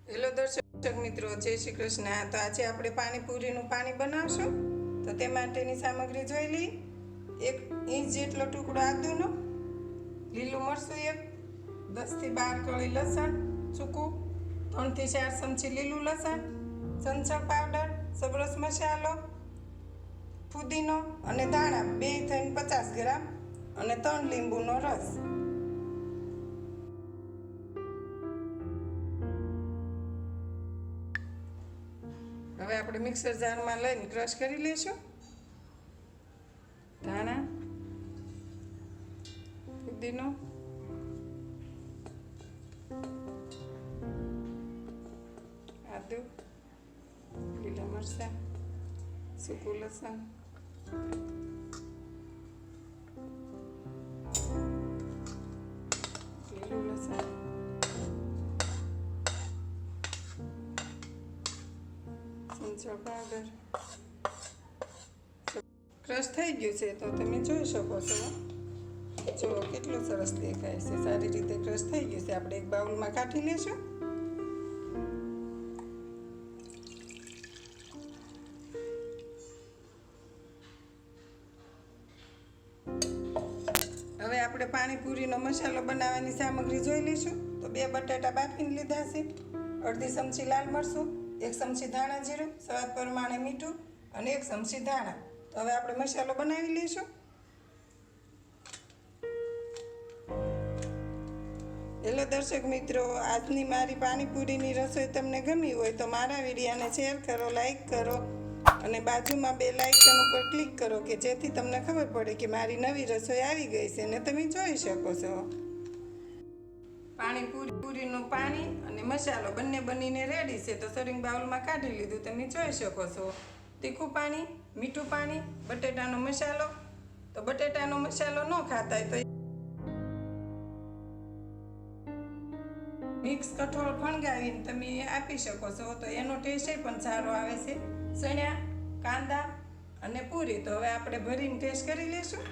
Hello દર્શક મિત્રો, જય શ્રી કૃષ્ણ। તો આજે આપણે પાણીપુરીનું પાણી બનાવશું। તો તે માટેની સામગ્રી જોઈ લઈ। 1 ઇંચ જેટલો ટુકડો આદુનો, લીલું મરચું 10 થી 12 કળી લસણ સૂકું, 3 થી 4 ચમચી લીલું લસણ, સંચળ પાવડર, સબરસ મસાલો, ફુદીનો અને ધાણા 2 થઈને 50 ગ્રામ અને 3 લીંબુનો રસ। હવે આપણે મિક્સર જારમાં લઈને ક્રશ કરી લઈશું। ધાણા, ફુદીનો, આદુ, લીલા મરચાં, સૂકું લસણ, લીલું લસણ, સંચળ પાવડર। ક્રશ થઈ ગયું છે તો તમે જોઈ શકો છો। જો કેટલું સરસ દેખાય છે, સારી રીતે ક્રશ થઈ ગયું છે। આપણે એક બાઉલમાં કાઢી લેશું। હવે આપણે પાણીપુરીનો મસાલો બનાવવાની સામગ્રી જોઈ લઈશું। તો 2 બટાટા બાફીને લીધા છે, અડધી ચમચી લાલ મરચું, 1 ચમચી ધાણા જીરું, સ્વાદ પ્રમાણે મીઠું અને 1 ચમચી ધાણા। તો હવે આપણે મસાલો બનાવી લઈશું। હેલો દર્શક મિત્રો, આજની મારી પાણીપુરીની રસોઈ તમને ગમી હોય તો મારા વિડીયોને શેર કરો, લાઈક કરો અને બાજુમાં બેલ આઇકન ઉપર ક્લિક કરો કે જેથી તમને ખબર પડે કે મારી નવી રસોઈ આવી ગઈ છે અને તમે જોઈ શકો છો। પાણીપુરીનું પાણી અને મસાલો બંને બનીને રેડી છે। તો સર્વિંગ બાઉલમાં કાઢી લીધું, તમે જોઈ શકો છો। તીખું પાણી, મીઠું પાણી, બટેટાનો મસાલો। તો બટેટાનો મસાલો ન ખાતા હોય તો મિક્સ કઠોળ ફણગાવીને તમે આપી શકો છો, તો એનો ટેસ્ટ પણ સારો આવે છે। સણ્યા, કાંદા અને પૂરી। તો હવે આપણે ભરીને ટેસ્ટ કરી લઈશું।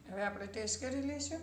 હવે આપણે ટેસ્ટ કરી લઈશું।